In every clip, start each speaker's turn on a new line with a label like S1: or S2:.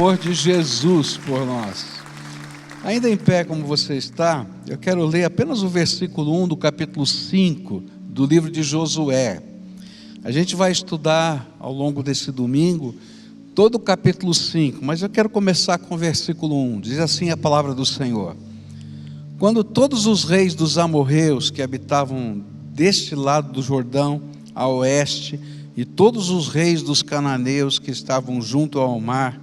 S1: Amor de Jesus por nós. Ainda em pé como você está, eu quero ler apenas o versículo 1 do capítulo 5 do livro de Josué. A gente vai estudar ao longo desse domingo todo o capítulo 5, mas eu quero começar com o versículo 1. Diz assim a palavra do Senhor: Quando todos os reis dos amorreus que habitavam deste lado do Jordão a oeste, e todos os reis dos cananeus que estavam junto ao mar,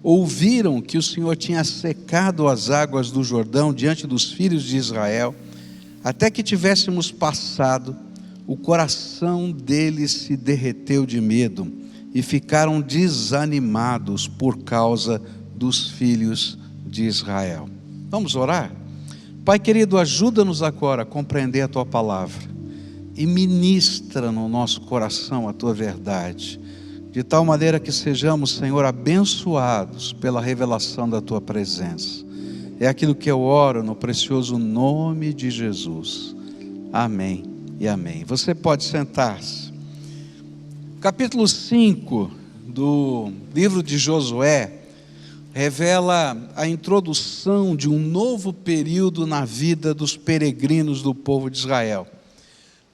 S1: ouviram que o Senhor tinha secado as águas do Jordão diante dos filhos de Israel, até que tivéssemos passado, o coração deles se derreteu de medo e ficaram desanimados por causa dos filhos de Israel. Vamos orar? Pai querido, ajuda-nos agora a compreender a Tua palavra e ministra no nosso coração a Tua verdade, de tal maneira que sejamos, Senhor, abençoados pela revelação da Tua presença. É aquilo que eu oro no precioso nome de Jesus. Amém e amém. Você pode sentar-se. Capítulo 5 do livro de Josué revela a introdução de um novo período na vida dos peregrinos do povo de Israel.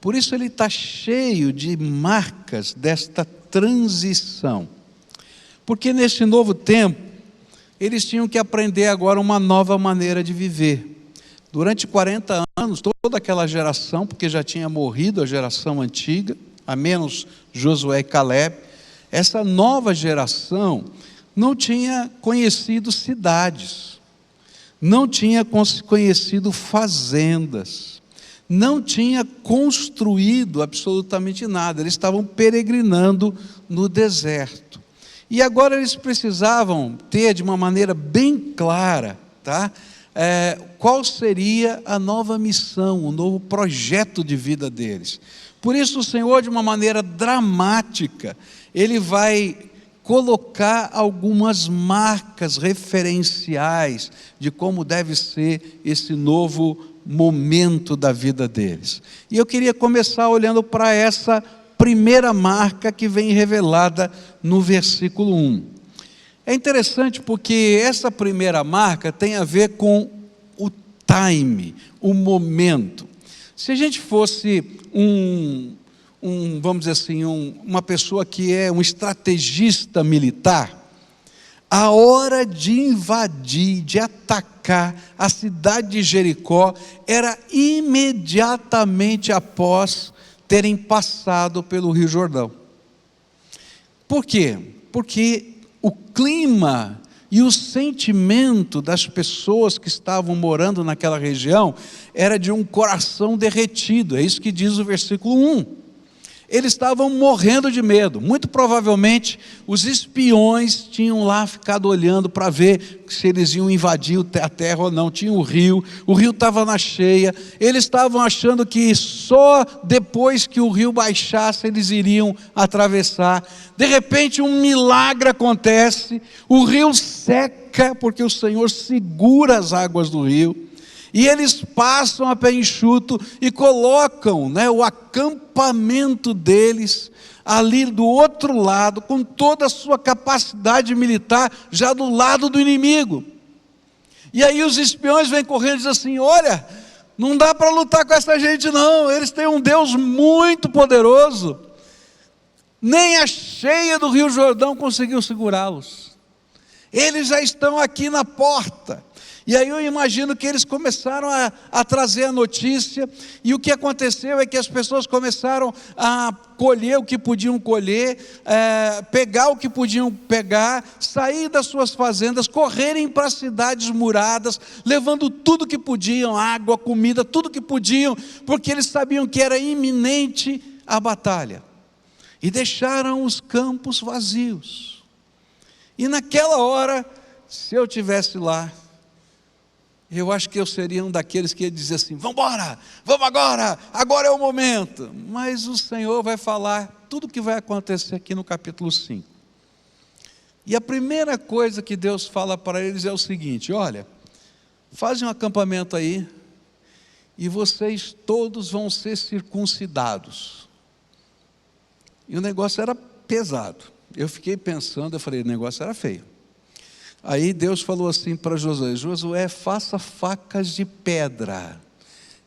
S1: Por isso ele está cheio de marcas desta transição, porque neste novo tempo eles tinham que aprender agora uma nova maneira de viver. Durante 40 anos, toda aquela geração, porque já tinha morrido a geração antiga, a menos Josué e Caleb, essa nova geração não tinha conhecido cidades, não tinha conhecido fazendas, não tinha construído absolutamente nada. Eles estavam peregrinando no deserto, e agora eles precisavam ter de uma maneira bem clara, qual seria a nova missão, o novo projeto de vida deles. Por isso o Senhor, de uma maneira dramática, Ele vai colocar algumas marcas referenciais de como deve ser esse novo momento da vida deles. E eu queria começar olhando para essa primeira marca que vem revelada no versículo 1. É interessante porque essa primeira marca tem a ver com o time, o momento. Se a gente fosse vamos dizer assim, uma pessoa que é um estrategista militar, a hora de invadir, de atacar a cidade de Jericó era imediatamente após terem passado pelo Rio Jordão. Por quê? Porque o clima e o sentimento das pessoas que estavam morando naquela região era de um coração derretido. É isso que diz o versículo 1. Eles estavam morrendo de medo. Muito provavelmente os espiões tinham lá ficado olhando para ver se eles iam invadir a terra ou não. Tinha o rio estava na cheia. Eles estavam achando que só depois que o rio baixasse eles iriam atravessar. De repente um milagre acontece, o rio seca porque o Senhor segura as águas do rio. E eles passam a pé enxuto e colocam o acampamento deles ali do outro lado, com toda a sua capacidade militar, já do lado do inimigo. E aí os espiões vêm correndo e dizem assim: olha, não dá para lutar com essa gente não, eles têm um Deus muito poderoso. Nem a cheia do Rio Jordão conseguiu segurá-los. Eles já estão aqui na porta. E aí eu imagino que eles começaram a trazer a notícia, e o que aconteceu é que as pessoas começaram a colher o que podiam colher, pegar o que podiam pegar, sair das suas fazendas, correrem para as cidades muradas, levando tudo que podiam, água, comida, tudo que podiam, porque eles sabiam que era iminente a batalha, e deixaram os campos vazios. E naquela hora, se eu estivesse lá, eu acho que eu seria um daqueles que ia dizer assim: vamos embora, vamos agora é o momento. Mas o Senhor vai falar tudo o que vai acontecer aqui no capítulo 5. E a primeira coisa que Deus fala para eles é o seguinte: olha, fazem um acampamento aí, e vocês todos vão ser circuncidados. E o negócio era pesado. Eu fiquei pensando, eu falei, o negócio era feio. Aí Deus falou assim para Josué: Josué, faça facas de pedra.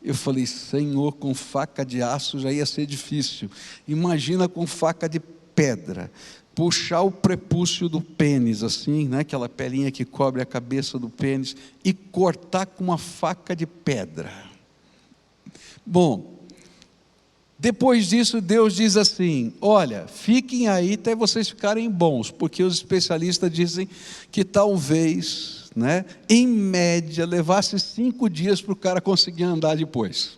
S1: Eu falei: Senhor, com faca de aço já ia ser difícil, imagina com faca de pedra. Puxar o prepúcio do pênis, assim, né? Aquela pelinha que cobre a cabeça do pênis, e cortar com uma faca de pedra. Bom, depois disso Deus diz assim: olha, fiquem aí até vocês ficarem bons, porque os especialistas dizem que talvez, né, em média, levasse 5 dias para o cara conseguir andar depois.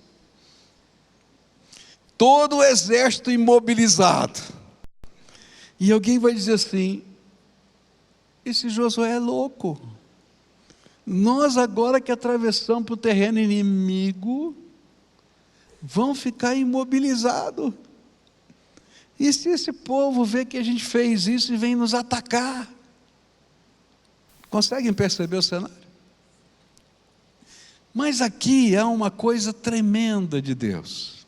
S1: Todo o exército imobilizado. E alguém vai dizer assim: esse Josué é louco. Nós agora que atravessamos para o terreno inimigo, vamos ficar imobilizados. E se esse povo vê que a gente fez isso e vem nos atacar? Conseguem perceber o cenário? Mas aqui há uma coisa tremenda de Deus,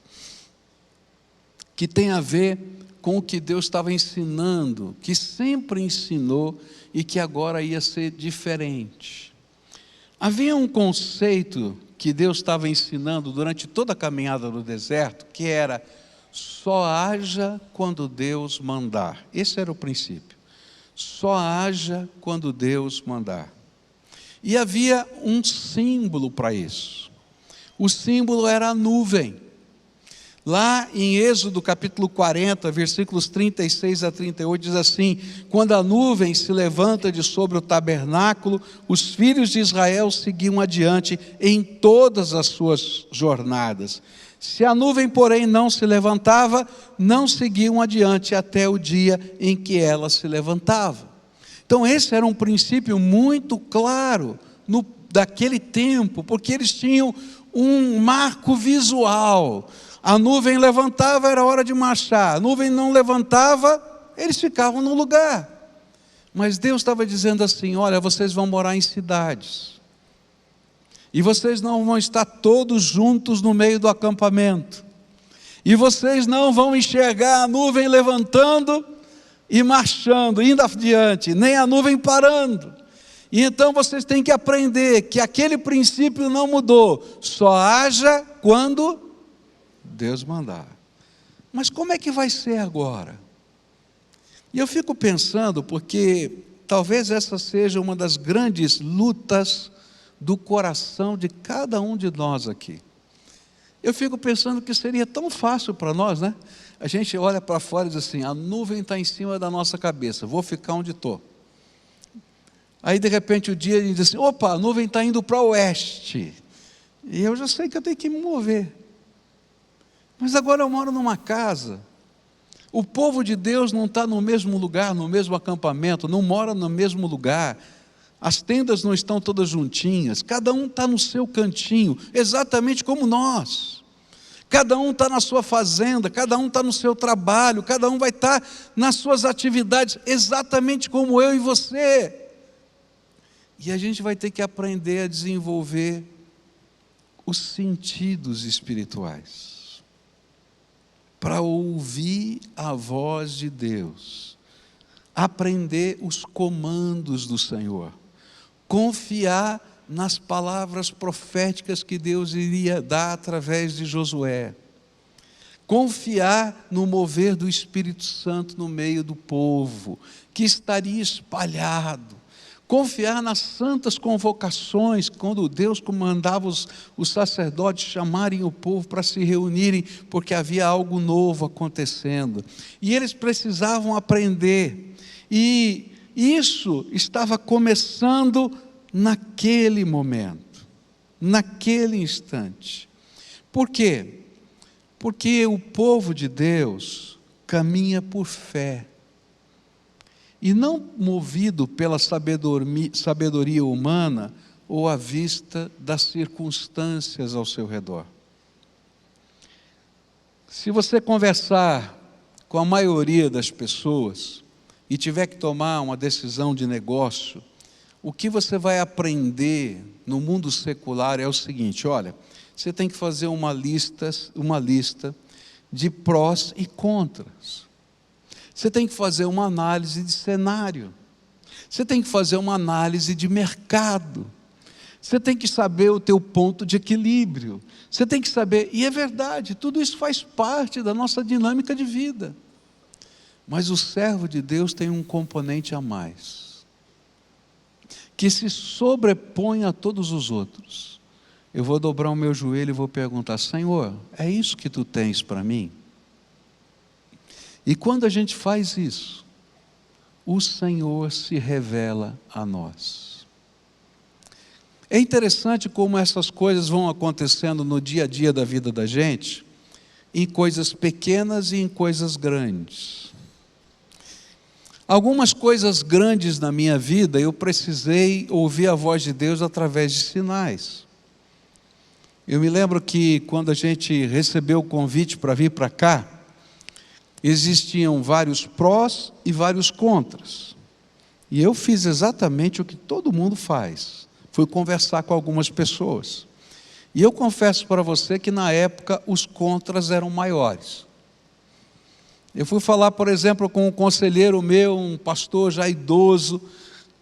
S1: que tem a ver com o que Deus estava ensinando, que sempre ensinou e que agora ia ser diferente. Havia um conceito que Deus estava ensinando durante toda a caminhada no deserto, que era: só haja quando Deus mandar. Esse era o princípio. Só haja quando Deus mandar. E havia um símbolo para isso. O símbolo era a nuvem. Lá em Êxodo capítulo 40, versículos 36 a 38, diz assim: quando a nuvem se levanta de sobre o tabernáculo, os filhos de Israel seguiam adiante em todas as suas jornadas. Se a nuvem, porém, não se levantava, não seguiam adiante até o dia em que ela se levantava. Então esse era um princípio muito claro daquele tempo, porque eles tinham um marco visual. A nuvem levantava, era hora de marchar. A nuvem não levantava, eles ficavam no lugar. Mas Deus estava dizendo assim: olha, vocês vão morar em cidades, e vocês não vão estar todos juntos no meio do acampamento, e vocês não vão enxergar a nuvem levantando e marchando, indo adiante, nem a nuvem parando. E então vocês têm que aprender que aquele princípio não mudou: só haja quando Deus mandar. Mas como é que vai ser agora? E eu fico pensando, porque talvez essa seja uma das grandes lutas do coração de cada um de nós aqui. Eu fico pensando que seria tão fácil para nós, né? A gente olha para fora e diz assim: a nuvem está em cima da nossa cabeça, vou ficar onde estou. Aí de repente o dia ele diz assim: opa, a nuvem está indo para o oeste, e eu já sei que eu tenho que me mover. Mas agora eu moro numa casa, o povo de Deus não está no mesmo lugar, no mesmo acampamento, não mora no mesmo lugar, as tendas não estão todas juntinhas, cada um está no seu cantinho, exatamente como nós. Cada um está na sua fazenda, cada um está no seu trabalho, cada um vai estar nas suas atividades, exatamente como eu e você. E a gente vai ter que aprender a desenvolver os sentidos espirituais, para ouvir a voz de Deus, aprender os comandos do Senhor, confiar nas palavras proféticas que Deus iria dar através de Josué, confiar no mover do Espírito Santo no meio do povo, que estaria espalhado, confiar nas santas convocações, quando Deus comandava os sacerdotes chamarem o povo para se reunirem, porque havia algo novo acontecendo, e eles precisavam aprender, e isso estava começando naquele momento, naquele instante. Por quê? Porque o povo de Deus caminha por fé, e não movido pela sabedoria humana ou à vista das circunstâncias ao seu redor. Se você conversar com a maioria das pessoas e tiver que tomar uma decisão de negócio, o que você vai aprender no mundo secular é o seguinte: olha, você tem que fazer uma lista de prós e contras. Você tem que fazer uma análise de cenário. Você tem que fazer uma análise de mercado. Você tem que saber o teu ponto de equilíbrio. Você tem que saber, e é verdade, tudo isso faz parte da nossa dinâmica de vida. Mas o servo de Deus tem um componente a mais, que se sobrepõe a todos os outros. Eu vou dobrar o meu joelho e vou perguntar: Senhor, é isso que tu tens para mim? E quando a gente faz isso, o Senhor se revela a nós. É interessante como essas coisas vão acontecendo no dia a dia da vida da gente, em coisas pequenas e em coisas grandes. Algumas coisas grandes na minha vida, eu precisei ouvir a voz de Deus através de sinais. Eu me lembro que quando a gente recebeu o convite para vir para cá, existiam vários prós e vários contras. E eu fiz exatamente o que todo mundo faz. Fui conversar com algumas pessoas. E eu confesso para você que na época os contras eram maiores. Eu fui falar, por exemplo, com um conselheiro meu, um pastor já idoso,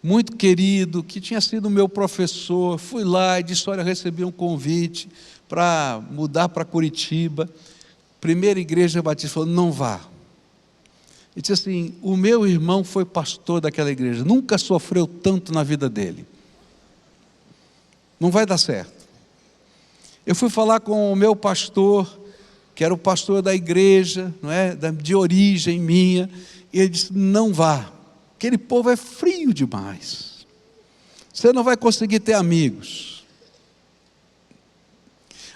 S1: muito querido, que tinha sido meu professor. Fui lá e disse: olha, recebi um convite para mudar para Curitiba. Primeira igreja batista. Falou: não vá. Ele disse assim: o meu irmão foi pastor daquela igreja, nunca sofreu tanto na vida dele. Não vai dar certo. Eu fui falar com o meu pastor, que era o pastor da igreja, não é? De origem minha, e ele disse: não vá, aquele povo é frio demais, você não vai conseguir ter amigos.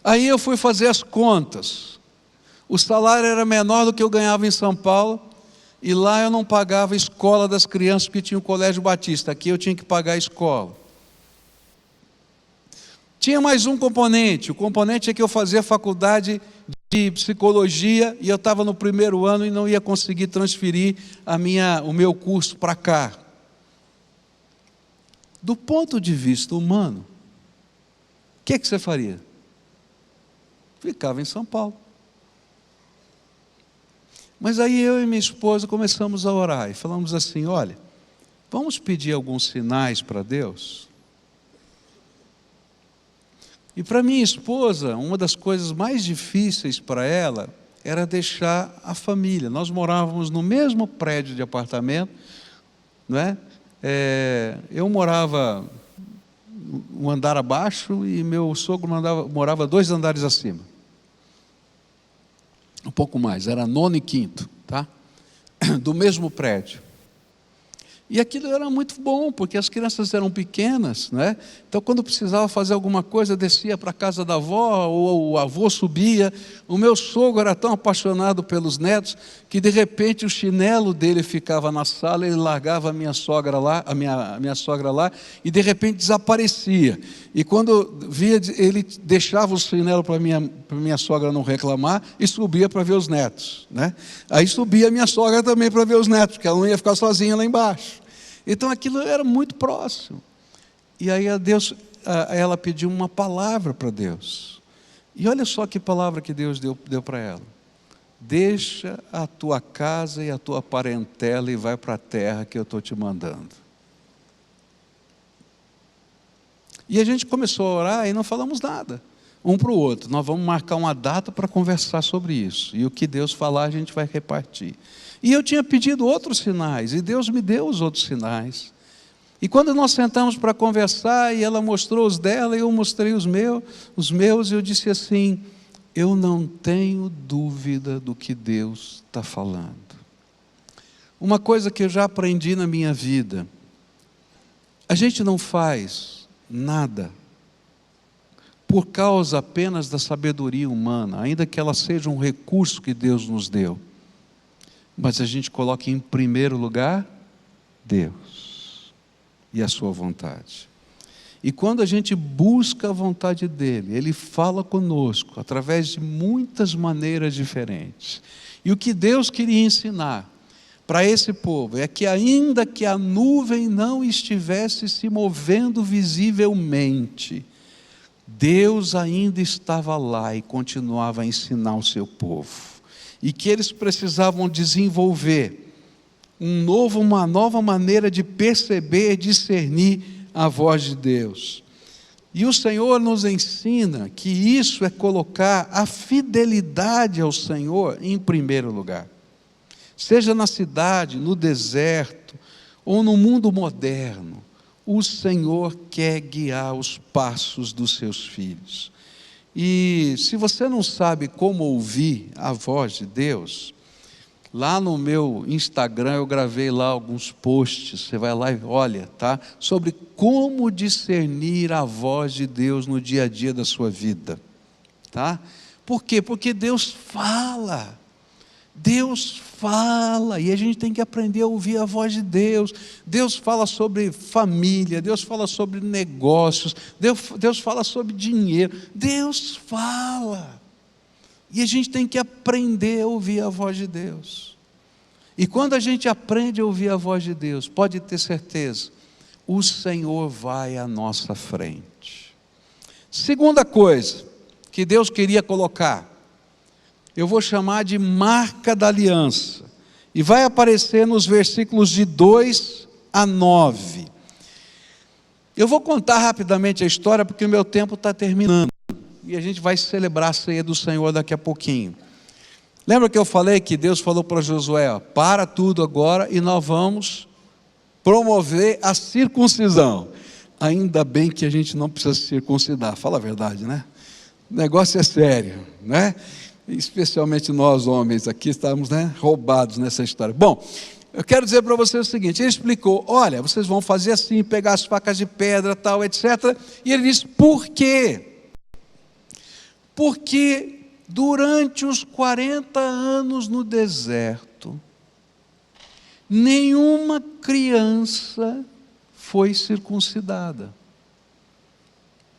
S1: Aí eu fui fazer as contas, o salário era menor do que eu ganhava em São Paulo, e lá eu não pagava a escola das crianças, porque tinha o colégio batista, aqui eu tinha que pagar a escola. Tinha mais um componente, o componente é que eu fazia faculdade de psicologia, e eu estava no primeiro ano e não ia conseguir transferir o meu curso para cá. Do ponto de vista humano, o que você faria? Ficava em São Paulo. Mas aí eu e minha esposa começamos a orar e falamos assim: olha, vamos pedir alguns sinais para Deus? E para minha esposa, uma das coisas mais difíceis para ela era deixar a família. Nós morávamos no mesmo prédio de apartamento, não é? Eu morava um andar abaixo e meu sogro morava 2 andares acima. Um pouco mais, era 9º e 5º, tá? Do mesmo prédio. E aquilo era muito bom, porque as crianças eram pequenas, né? Então quando precisava fazer alguma coisa, descia para a casa da avó, ou o avô subia. O meu sogro era tão apaixonado pelos netos, que de repente o chinelo dele ficava na sala, ele largava a minha sogra lá, a minha sogra lá, e de repente desaparecia. E quando via, ele deixava o chinelo para minha sogra não reclamar, e subia para ver os netos, né? Aí subia a minha sogra também para ver os netos, porque ela não ia ficar sozinha lá embaixo. Então aquilo era muito próximo. E aí ela pediu uma palavra para Deus. E olha só que palavra que Deus deu para ela: deixa a tua casa e a tua parentela e vai para a terra que eu estou te mandando. E a gente começou a orar e não falamos nada um para o outro. Nós vamos marcar uma data para conversar sobre isso, e o que Deus falar a gente vai repartir. E eu tinha pedido outros sinais, e Deus me deu os outros sinais. E quando nós sentamos para conversar, e ela mostrou os dela, e eu mostrei os meus, e eu disse assim: eu não tenho dúvida do que Deus está falando. Uma coisa que eu já aprendi na minha vida: a gente não faz nada por causa apenas da sabedoria humana, ainda que ela seja um recurso que Deus nos deu. Mas a gente coloca em primeiro lugar Deus e a sua vontade. E quando a gente busca a vontade dEle, Ele fala conosco através de muitas maneiras diferentes. E o que Deus queria ensinar para esse povo é que, ainda que a nuvem não estivesse se movendo visivelmente, Deus ainda estava lá e continuava a ensinar o seu povo. E que eles precisavam desenvolver uma nova maneira de perceber, discernir a voz de Deus. E o Senhor nos ensina que isso é colocar a fidelidade ao Senhor em primeiro lugar. Seja na cidade, no deserto, ou no mundo moderno, o Senhor quer guiar os passos dos seus filhos. E se você não sabe como ouvir a voz de Deus, lá no meu Instagram eu gravei lá alguns posts, você vai lá e olha, tá? Sobre como discernir a voz de Deus no dia a dia da sua vida, tá? Por quê? Porque Deus fala, e a gente tem que aprender a ouvir a voz de Deus. Deus fala sobre família, Deus fala sobre negócios, Deus fala sobre dinheiro, Deus fala. E a gente tem que aprender a ouvir a voz de Deus. E quando a gente aprende a ouvir a voz de Deus, pode ter certeza, o Senhor vai à nossa frente. Segunda coisa que Deus queria colocar, eu vou chamar de marca da aliança, e vai aparecer nos versículos de 2 a 9. Eu vou contar rapidamente a história, porque o meu tempo está terminando, e a gente vai celebrar a ceia do Senhor daqui a pouquinho. Lembra que eu falei que Deus falou para Josué, ó, para tudo agora e nós vamos promover a circuncisão. Ainda bem que a gente não precisa se circuncidar, fala a verdade, né? O negócio é sério, né? Especialmente nós homens aqui estamos, né, roubados nessa história. Bom, eu quero dizer para vocês o seguinte, ele explicou, olha, vocês vão fazer assim, pegar as facas de pedra, tal, etc. E ele disse, por quê? Porque durante os 40 anos no deserto, nenhuma criança foi circuncidada.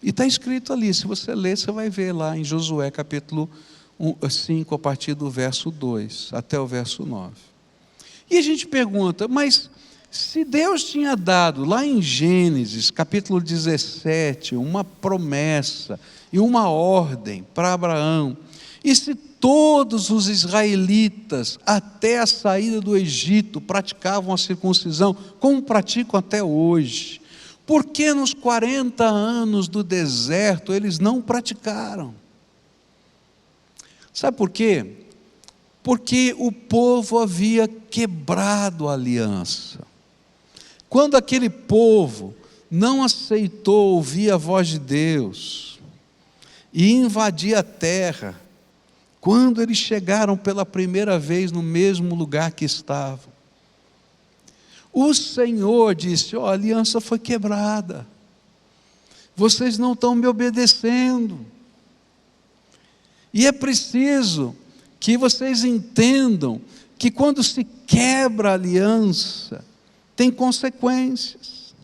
S1: E está escrito ali, se você ler, você vai ver lá em Josué capítulo 5, a partir do verso 2 até o verso 9. E a gente pergunta, mas se Deus tinha dado lá em Gênesis capítulo 17 uma promessa e uma ordem para Abraão, e se todos os israelitas até a saída do Egito praticavam a circuncisão, como praticam até hoje, por que nos 40 anos do deserto eles não praticaram? Sabe por quê? Porque o povo havia quebrado a aliança. Quando aquele povo não aceitou ouvir a voz de Deus e invadir a terra, quando eles chegaram pela primeira vez no mesmo lugar que estavam, o Senhor disse, ó, a aliança foi quebrada, vocês não estão me obedecendo, e é preciso que vocês entendam que quando se quebra a aliança, tem consequências.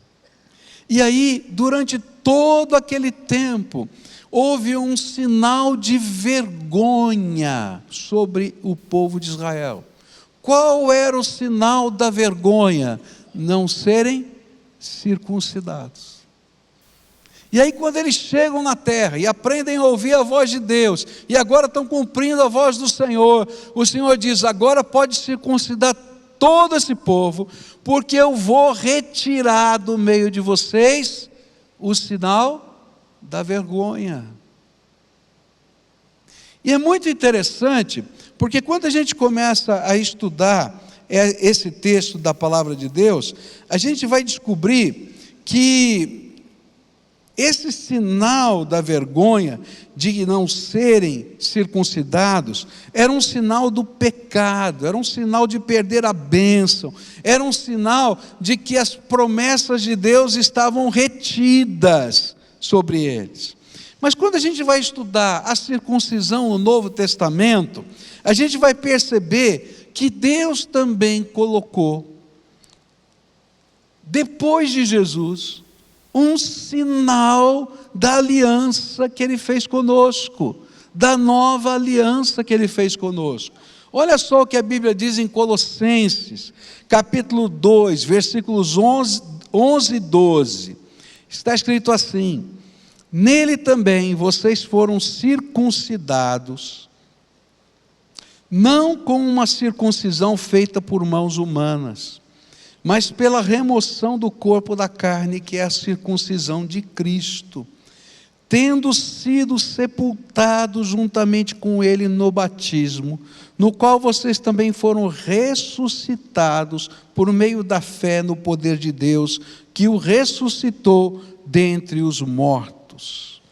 S1: E aí, durante todo aquele tempo, houve um sinal de vergonha sobre o povo de Israel. Qual era o sinal da vergonha? Não serem circuncidados. E aí quando eles chegam na terra e aprendem a ouvir a voz de Deus, e agora estão cumprindo a voz do Senhor, o Senhor diz, agora pode circuncidar todo esse povo, porque eu vou retirar do meio de vocês o sinal da vergonha. E é muito interessante, porque quando a gente começa a estudar esse texto da palavra de Deus, a gente vai descobrir que esse sinal da vergonha de não serem circuncidados era um sinal do pecado, era um sinal de perder a bênção, era um sinal de que as promessas de Deus estavam retidas sobre eles. Mas quando a gente vai estudar a circuncisão no Novo Testamento, a gente vai perceber que Deus também colocou, depois de Jesus, um sinal da aliança que Ele fez conosco, da nova aliança que Ele fez conosco. Olha só o que a Bíblia diz em Colossenses, capítulo 2, versículos 11 e 12. Está escrito assim, nele também vocês foram circuncidados, não com uma circuncisão feita por mãos humanas, mas pela remoção do corpo da carne, que é a circuncisão de Cristo, tendo sido sepultados juntamente com Ele no batismo, no qual vocês também foram ressuscitados por meio da fé no poder de Deus, que o ressuscitou dentre os mortos.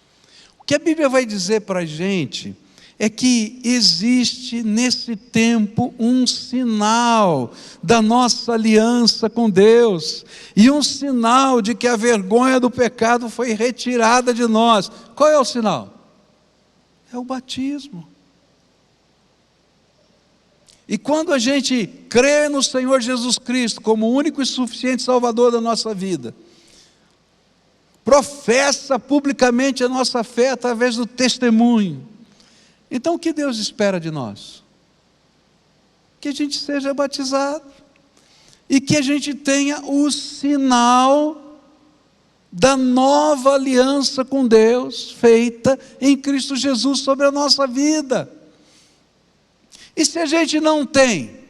S1: O que a Bíblia vai dizer para a gente é que existe nesse tempo um sinal da nossa aliança com Deus, e um sinal de que a vergonha do pecado foi retirada de nós. Qual é o sinal? É o batismo. E quando a gente crê no Senhor Jesus Cristo como o único e suficiente Salvador da nossa vida, professa publicamente a nossa fé através do testemunho, então o que Deus espera de nós? Que a gente seja batizado e que a gente tenha o sinal da nova aliança com Deus, feita em Cristo Jesus sobre a nossa vida. E se a gente não tem,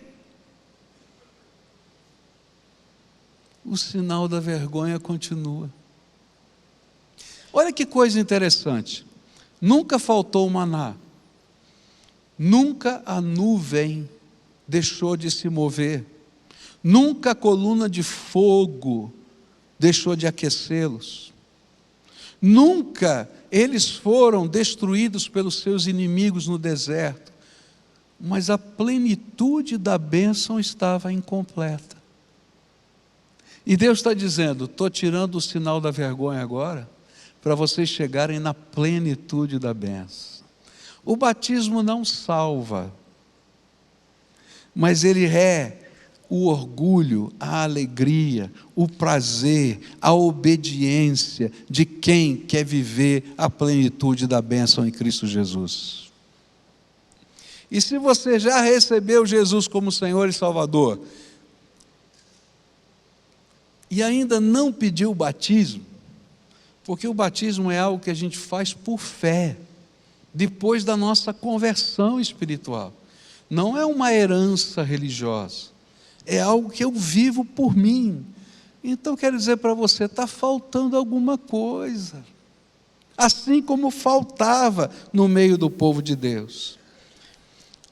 S1: o sinal da vergonha continua. Olha que coisa interessante, nunca faltou maná, nunca a nuvem deixou de se mover, nunca a coluna de fogo deixou de aquecê-los, nunca eles foram destruídos pelos seus inimigos no deserto, mas a plenitude da bênção estava incompleta. E Deus está dizendo: estou tirando o sinal da vergonha agora, para vocês chegarem na plenitude da bênção. O batismo não salva, mas ele é o orgulho, a alegria, o prazer, a obediência de quem quer viver a plenitude da bênção em Cristo Jesus. E se você já recebeu Jesus como Senhor e Salvador, e ainda não pediu o batismo, porque o batismo é algo que a gente faz por fé, depois da nossa conversão espiritual, não é uma herança religiosa, é algo que eu vivo por mim. Então quero dizer para você, está faltando alguma coisa, assim como faltava no meio do povo de Deus.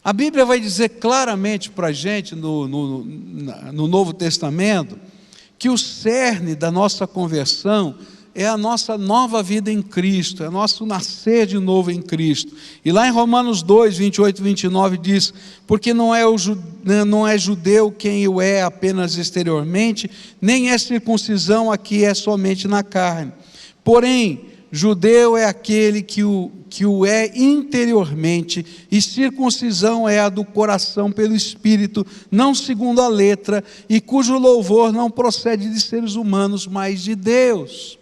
S1: A Bíblia vai dizer claramente para a gente no Novo Testamento, que o cerne da nossa conversão é a nossa nova vida em Cristo, é o nosso nascer de novo em Cristo. E lá em Romanos 2, 28 e 29 diz: porque não é judeu quem o é apenas exteriormente, nem é circuncisão a que é somente na carne. Porém, judeu é aquele que o é interiormente, e circuncisão é a do coração pelo Espírito, não segundo a letra, e cujo louvor não procede de seres humanos, mas de Deus.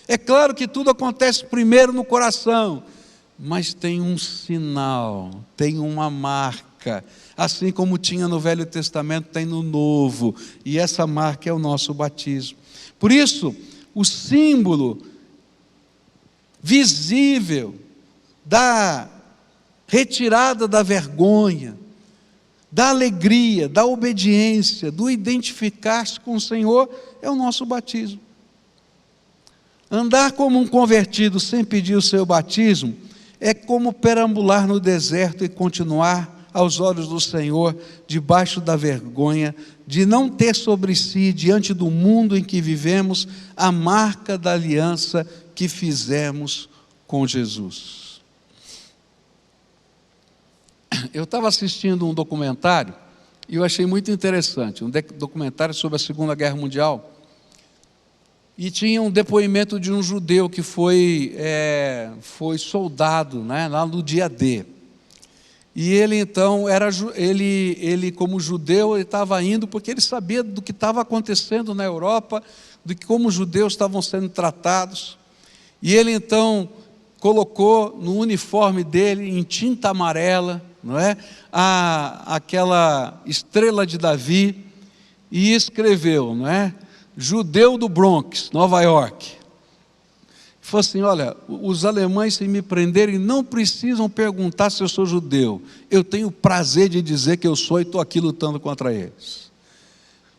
S1: É claro que tudo acontece primeiro no coração, mas tem um sinal, tem uma marca, assim como tinha no Velho Testamento, tem no Novo, e essa marca é o nosso batismo. Por isso, o símbolo visível da retirada da vergonha, da alegria, da obediência, do identificar-se com o Senhor, é o nosso batismo. Andar como um convertido sem pedir o seu batismo é como perambular no deserto e continuar aos olhos do Senhor debaixo da vergonha de não ter sobre si, diante do mundo em que vivemos, a marca da aliança que fizemos com Jesus. Eu estava assistindo um documentário e eu achei muito interessante, um documentário sobre a Segunda Guerra Mundial, e tinha um depoimento de um judeu que foi soldado, né, lá no dia D. E ele então, ele como judeu, ele estava indo porque ele sabia do que estava acontecendo na Europa, de como os judeus estavam sendo tratados. E ele então colocou no uniforme dele, em tinta amarela, não é? Aquela estrela de Davi, e escreveu, não é? Judeu do Bronx, Nova York. Falou assim: olha, os alemães, se me prenderem, não precisam perguntar se eu sou judeu. Eu tenho prazer de dizer que eu sou e estou aqui lutando contra eles.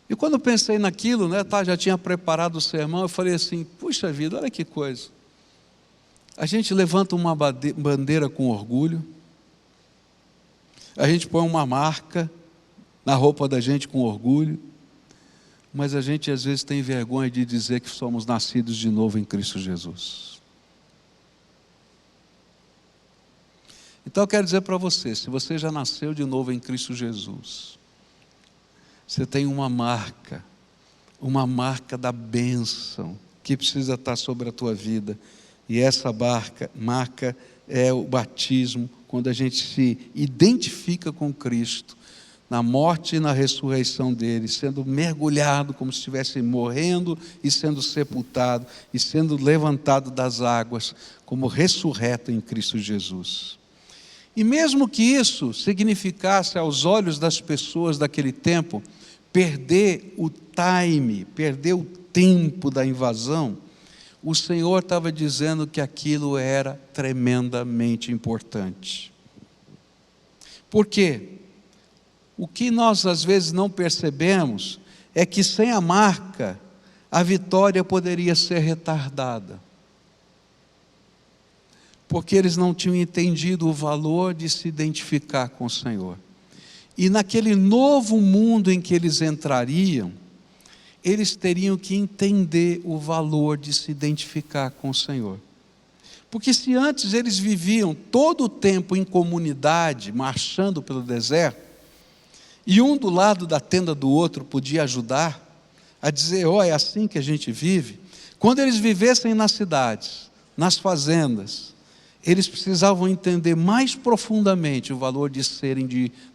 S1: E quando eu pensei naquilo, né, já tinha preparado o sermão, eu falei assim: puxa vida, olha que coisa. A gente levanta uma bandeira com orgulho, a gente põe uma marca na roupa da gente com orgulho, mas a gente às vezes tem vergonha de dizer que somos nascidos de novo em Cristo Jesus. Então eu quero dizer para você, se você já nasceu de novo em Cristo Jesus, você tem uma marca da bênção que precisa estar sobre a tua vida, e essa marca é o batismo, quando a gente se identifica com Cristo, na morte e na ressurreição dele, sendo mergulhado como se estivesse morrendo e sendo sepultado e sendo levantado das águas como ressurreto em Cristo Jesus. E mesmo que isso significasse aos olhos das pessoas daquele tempo perder o time, perder o tempo da invasão, o Senhor estava dizendo que aquilo era tremendamente importante. Por quê? O que nós às vezes não percebemos é que sem a marca, a vitória poderia ser retardada. Porque eles não tinham entendido o valor de se identificar com o Senhor. E naquele novo mundo em que eles entrariam, eles teriam que entender o valor de se identificar com o Senhor. Porque se antes eles viviam todo o tempo em comunidade, marchando pelo deserto, e um do lado da tenda do outro podia ajudar a dizer: ó, é assim que a gente vive. Quando eles vivessem nas cidades, nas fazendas, eles precisavam entender mais profundamente o valor de serem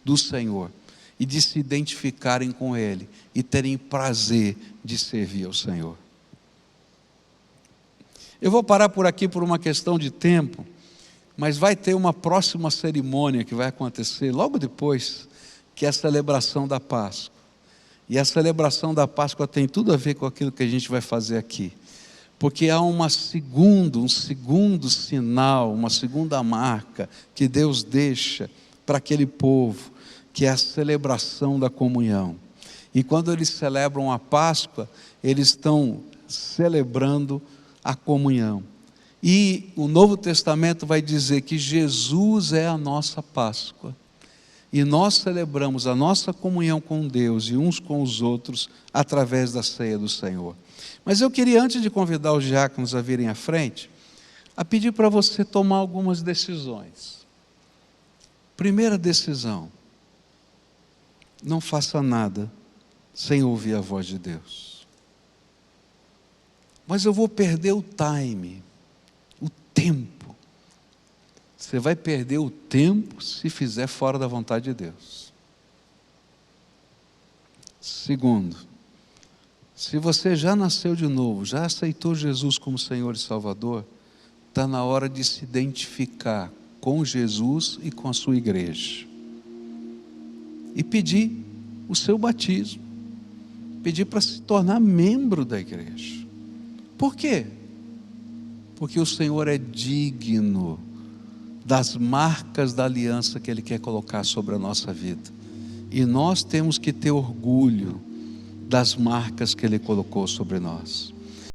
S1: do Senhor e de se identificarem com Ele e terem prazer de servir ao Senhor. Eu vou parar por aqui por uma questão de tempo, mas vai ter uma próxima cerimônia que vai acontecer logo depois, que é a celebração da Páscoa. E a celebração da Páscoa tem tudo a ver com aquilo que a gente vai fazer aqui. Porque há um segundo sinal, uma segunda marca que Deus deixa para aquele povo, que é a celebração da comunhão. E quando eles celebram a Páscoa, eles estão celebrando a comunhão. E o Novo Testamento vai dizer que Jesus é a nossa Páscoa. E nós celebramos a nossa comunhão com Deus e uns com os outros através da ceia do Senhor. Mas eu queria, antes de convidar os diáconos a virem à frente, a pedir para você tomar algumas decisões. Primeira decisão: não faça nada sem ouvir a voz de Deus. Mas eu vou perder o time, o tempo. Você vai perder o tempo se fizer fora da vontade de Deus. Segundo, se você já nasceu de novo, já aceitou Jesus como Senhor e Salvador, está na hora de se identificar com Jesus e com a sua igreja. E pedir o seu batismo. Pedir para se tornar membro da igreja. Por quê? Porque o Senhor é digno das marcas da aliança que Ele quer colocar sobre a nossa vida. E nós temos que ter orgulho das marcas que Ele colocou sobre nós.